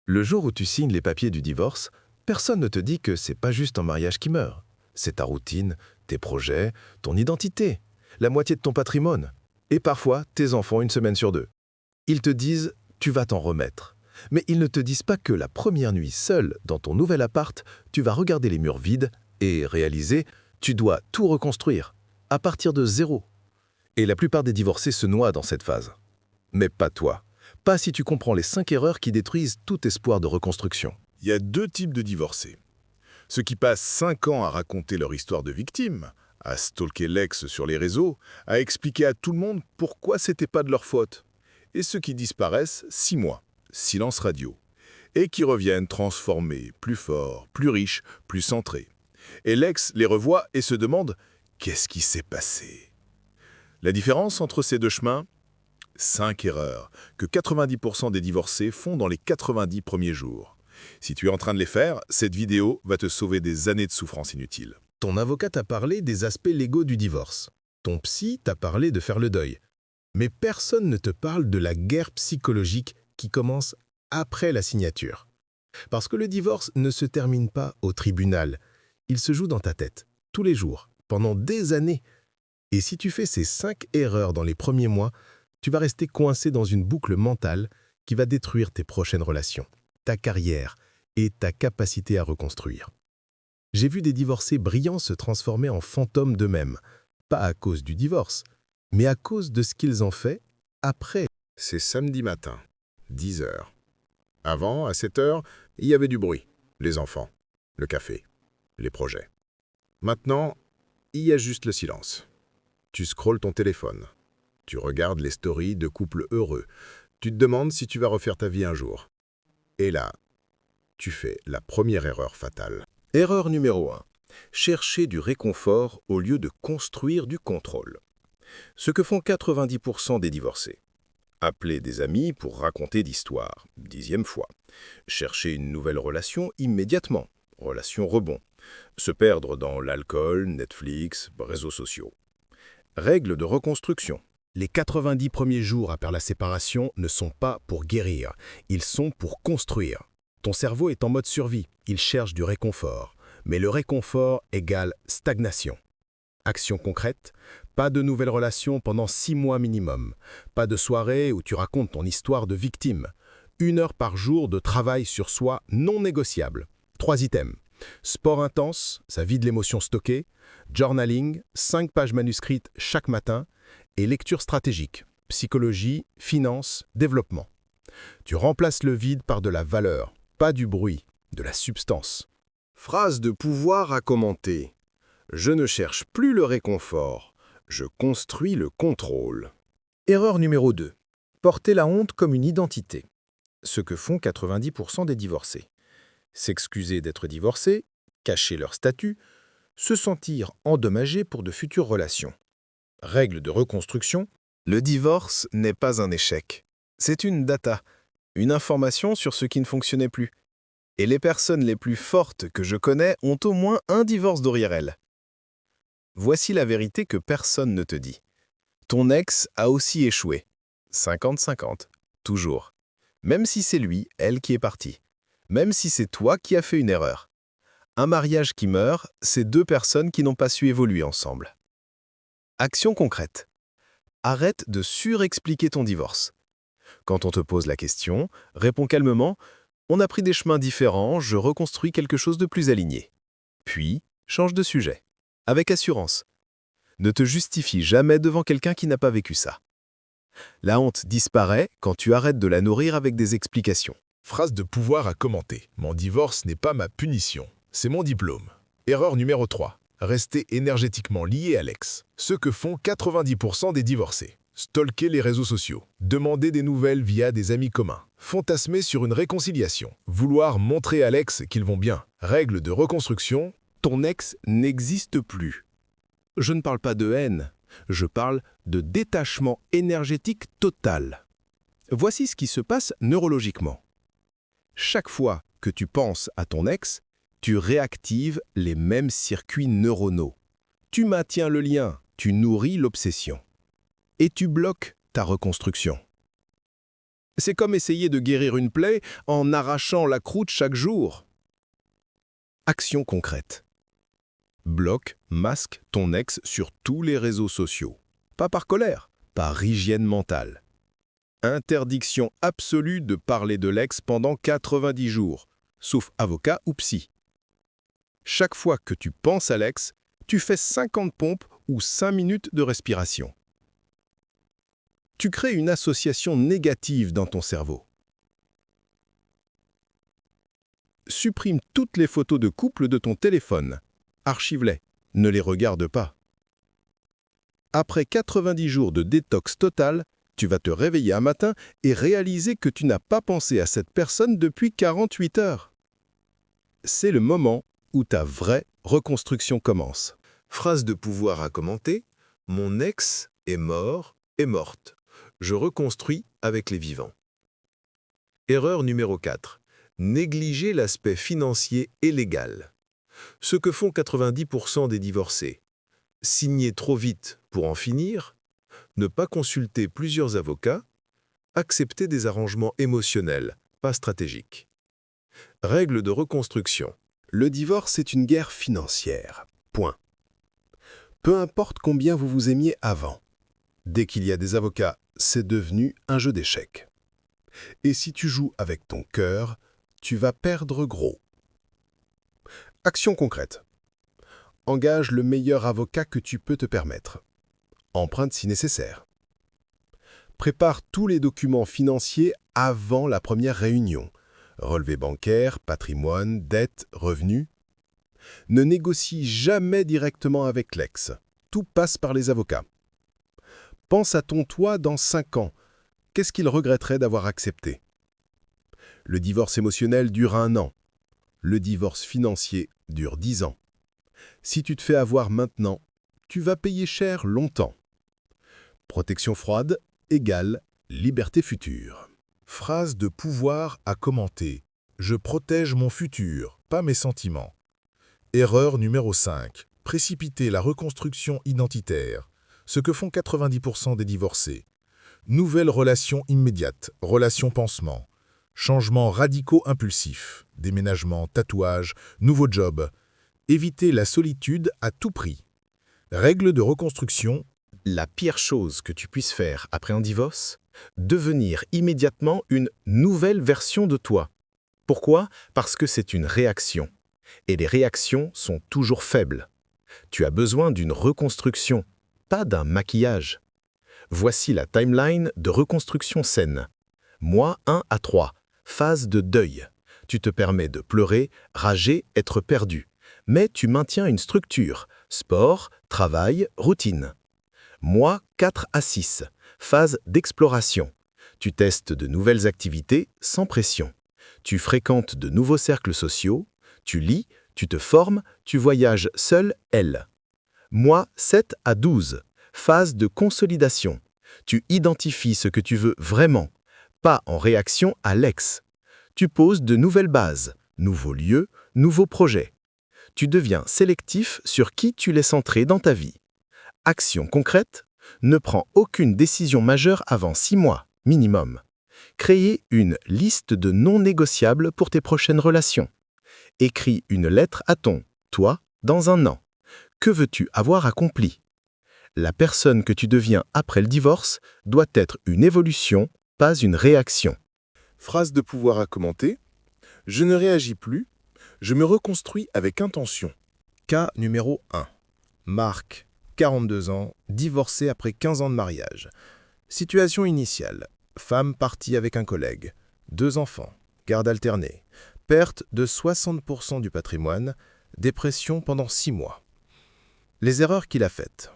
Le jour où tu signes les papiers du divorce, personne ne te dit que c'est pas juste un mariage qui meurt. C'est ta routine, tes projets, ton identité, la moitié de ton patrimoine, et parfois tes enfants une semaine sur deux. Ils te disent « tu vas t'en remettre ». Mais ils ne te disent pas que la première nuit seule dans ton nouvel appart, tu vas regarder les murs vides et réaliser « tu dois tout reconstruire, à partir de zéro ». Et la plupart des divorcés se noient dans cette phase. Mais pas toi. Pas si tu comprends les 5 erreurs qui détruisent tout espoir de reconstruction. Il y a deux types de divorcés. Ceux qui passent 5 ans à raconter leur histoire de victime, à stalker l'ex sur les réseaux, à expliquer à tout le monde pourquoi c'était pas de leur faute. Et ceux qui disparaissent 6 mois, silence radio, et qui reviennent transformés, plus forts, plus riches, plus centrés. Et l'ex les revoit et se demande « qu'est-ce qui s'est passé ?» La différence entre ces deux chemins? 5 erreurs que 90% des divorcés font dans les 90 premiers jours. Si tu es en train de les faire, cette vidéo va te sauver des années de souffrance inutile. Ton avocat t'a parlé des aspects légaux du divorce. Ton psy t'a parlé de faire le deuil. Mais personne ne te parle de la guerre psychologique qui commence après la signature. Parce que le divorce ne se termine pas au tribunal. Il se joue dans ta tête, tous les jours, pendant des années. Et si tu fais ces 5 erreurs dans les premiers mois, tu vas rester coincé dans une boucle mentale qui va détruire tes prochaines relations, ta carrière et ta capacité à reconstruire. J'ai vu des divorcés brillants se transformer en fantômes d'eux-mêmes, pas à cause du divorce, mais à cause de ce qu'ils ont fait après. C'est samedi matin, 10 heures. Avant, à 7 heures, il y avait du bruit. Les enfants, le café, les projets. Maintenant, il y a juste le silence. Tu scrolles ton téléphone. Tu regardes les stories de couples heureux. Tu te demandes si tu vas refaire ta vie un jour. Et là, tu fais la première erreur fatale. Erreur numéro 1. Chercher du réconfort au lieu de construire du contrôle. Ce que font 90% des divorcés. Appeler des amis pour raconter d'histoires, 10e fois. Chercher une nouvelle relation immédiatement, relation rebond. Se perdre dans l'alcool, Netflix, réseaux sociaux. Règle de reconstruction. Les 90 premiers jours après la séparation ne sont pas pour guérir, ils sont pour construire. Ton cerveau est en mode survie, il cherche du réconfort. Mais le réconfort égale stagnation. Action concrète, pas de nouvelles relations pendant 6 mois minimum. Pas de soirée où tu racontes ton histoire de victime. 1 heure par jour de travail sur soi non négociable. 3 items. Sport intense, ça vide l'émotion stockée. Journaling, 5 pages manuscrites chaque matin. Et lecture stratégique, psychologie, finance, développement. Tu remplaces le vide par de la valeur, pas du bruit, de la substance. Phrase de pouvoir à commenter. Je ne cherche plus le réconfort, je construis le contrôle. Erreur numéro 2. Porter la honte comme une identité. Ce que font 90% des divorcés. S'excuser d'être divorcés, cacher leur statut, se sentir endommagés pour de futures relations. Règle de reconstruction, le divorce n'est pas un échec. C'est une data, une information sur ce qui ne fonctionnait plus. Et les personnes les plus fortes que je connais ont au moins un divorce derrière elles. Voici la vérité que personne ne te dit. Ton ex a aussi échoué. 50-50, toujours. Même si c'est lui, elle qui est partie. Même si c'est toi qui as fait une erreur. Un mariage qui meurt, c'est 2 personnes qui n'ont pas su évoluer ensemble. Action concrète. Arrête de surexpliquer ton divorce. Quand on te pose la question, réponds calmement « On a pris des chemins différents, je reconstruis quelque chose de plus aligné. » Puis, change de sujet. Avec assurance. Ne te justifie jamais devant quelqu'un qui n'a pas vécu ça. La honte disparaît quand tu arrêtes de la nourrir avec des explications. Phrase de pouvoir à commenter. Mon divorce n'est pas ma punition, c'est mon diplôme. Erreur numéro 3. Rester énergétiquement lié à l'ex. Ce que font 90% des divorcés. Stalker les réseaux sociaux. Demander des nouvelles via des amis communs. Fantasmer sur une réconciliation. Vouloir montrer à l'ex qu'ils vont bien. Règle de reconstruction. Ton ex n'existe plus. Je ne parle pas de haine, je parle de détachement énergétique total. Voici ce qui se passe neurologiquement. Chaque fois que tu penses à ton ex, tu réactives les mêmes circuits neuronaux. Tu maintiens le lien, tu nourris l'obsession. Et tu bloques ta reconstruction. C'est comme essayer de guérir une plaie en arrachant la croûte chaque jour. Action concrète. Bloque, masque ton ex sur tous les réseaux sociaux. Pas par colère, par hygiène mentale. Interdiction absolue de parler de l'ex pendant 90 jours, sauf avocat ou psy. Chaque fois que tu penses à l'ex, tu fais 50 pompes ou 5 minutes de respiration. Tu crées une association négative dans ton cerveau. Supprime toutes les photos de couple de ton téléphone. Archive-les. Ne les regarde pas. Après 90 jours de détox total, tu vas te réveiller un matin et réaliser que tu n'as pas pensé à cette personne depuis 48 heures. C'est le moment où ta vraie reconstruction commence. Phrase de pouvoir à commenter. Mon ex est mort, est morte. Je reconstruis avec les vivants. Erreur numéro 4. Négliger l'aspect financier et légal. Ce que font 90% des divorcés. Signer trop vite pour en finir, ne pas consulter plusieurs avocats, accepter des arrangements émotionnels, pas stratégiques. Règle de reconstruction. Le divorce est une guerre financière. Point. Peu importe combien vous vous aimiez avant. Dès qu'il y a des avocats, c'est devenu un jeu d'échecs. Et si tu joues avec ton cœur, tu vas perdre gros. Action concrète. Engage le meilleur avocat que tu peux te permettre. Emprunte si nécessaire. Prépare tous les documents financiers avant la première réunion. Relevé bancaire, patrimoine, dette, revenus. Ne négocie jamais directement avec l'ex. Tout passe par les avocats. Pense à ton toi dans 5 ans. Qu'est-ce qu'il regretterait d'avoir accepté? Le divorce émotionnel dure 1 an. Le divorce financier dure 10 ans. Si tu te fais avoir maintenant, tu vas payer cher longtemps. Protection froide égale liberté future. Phrase de pouvoir à commenter. Je protège mon futur, pas mes sentiments. Erreur numéro 5. Précipiter la reconstruction identitaire. Ce que font 90% des divorcés. Nouvelle relation immédiate, relation pansement. Changements radicaux impulsifs, déménagement, tatouage, nouveau job. Éviter la solitude à tout prix. Règle de reconstruction. La pire chose que tu puisses faire après un divorce, devenir immédiatement une nouvelle version de toi. Pourquoi? Parce que c'est une réaction. Et les réactions sont toujours faibles. Tu as besoin d'une reconstruction, pas d'un maquillage. Voici la timeline de reconstruction saine. Mois 1 à 3, phase de deuil. Tu te permets de pleurer, rager, être perdu. Mais tu maintiens une structure, sport, travail, routine. Mois 4 à 6, phase d'exploration. Tu testes de nouvelles activités sans pression. Tu fréquentes de nouveaux cercles sociaux, tu lis, tu te formes, tu voyages seul, elle. Mois 7 à 12, phase de consolidation. Tu identifies ce que tu veux vraiment, pas en réaction à l'ex. Tu poses de nouvelles bases, nouveaux lieux, nouveaux projets. Tu deviens sélectif sur qui tu laisses entrer dans ta vie. Action concrète, ne prends aucune décision majeure avant 6 mois, minimum. Créer une liste de non négociables pour tes prochaines relations. Écris une lettre à ton « toi » dans 1 an. Que veux-tu avoir accompli? La personne que tu deviens après le divorce doit être une évolution, pas une réaction. Phrase de pouvoir à commenter. Je ne réagis plus. Je me reconstruis avec intention. Cas numéro 1. Marc, 42 ans, divorcé après 15 ans de mariage. Situation initiale. Femme partie avec un collègue. 2 enfants. Garde alternée. Perte de 60% du patrimoine. Dépression pendant 6 mois. Les erreurs qu'il a faites.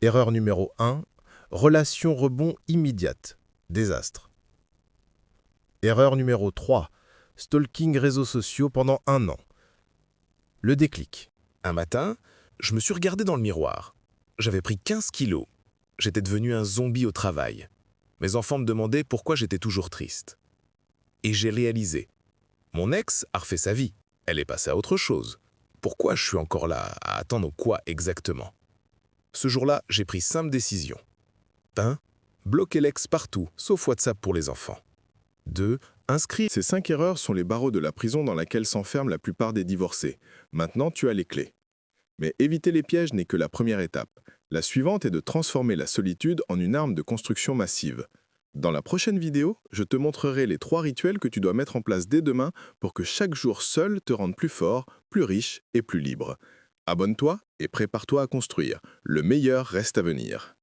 Erreur numéro 1. Relation rebond immédiate. Désastre. Erreur numéro 3. Stalking réseaux sociaux pendant 1 an. Le déclic. Un matin, je me suis regardé dans le miroir. J'avais pris 15 kilos. J'étais devenu un zombie au travail. Mes enfants me demandaient pourquoi j'étais toujours triste. Et j'ai réalisé. Mon ex a refait sa vie. Elle est passée à autre chose. Pourquoi je suis encore là à attendre quoi exactement? Ce jour-là, j'ai pris simple décision. 1. Bloquer l'ex partout, sauf WhatsApp pour les enfants. 2. Inscris. Ces 5 erreurs sont les barreaux de la prison dans laquelle s'enferment la plupart des divorcés. Maintenant, tu as les clés. Mais éviter les pièges n'est que la première étape. La suivante est de transformer la solitude en une arme de construction massive. Dans la prochaine vidéo, je te montrerai les 3 rituels que tu dois mettre en place dès demain pour que chaque jour seul te rende plus fort, plus riche et plus libre. Abonne-toi et prépare-toi à construire. Le meilleur reste à venir.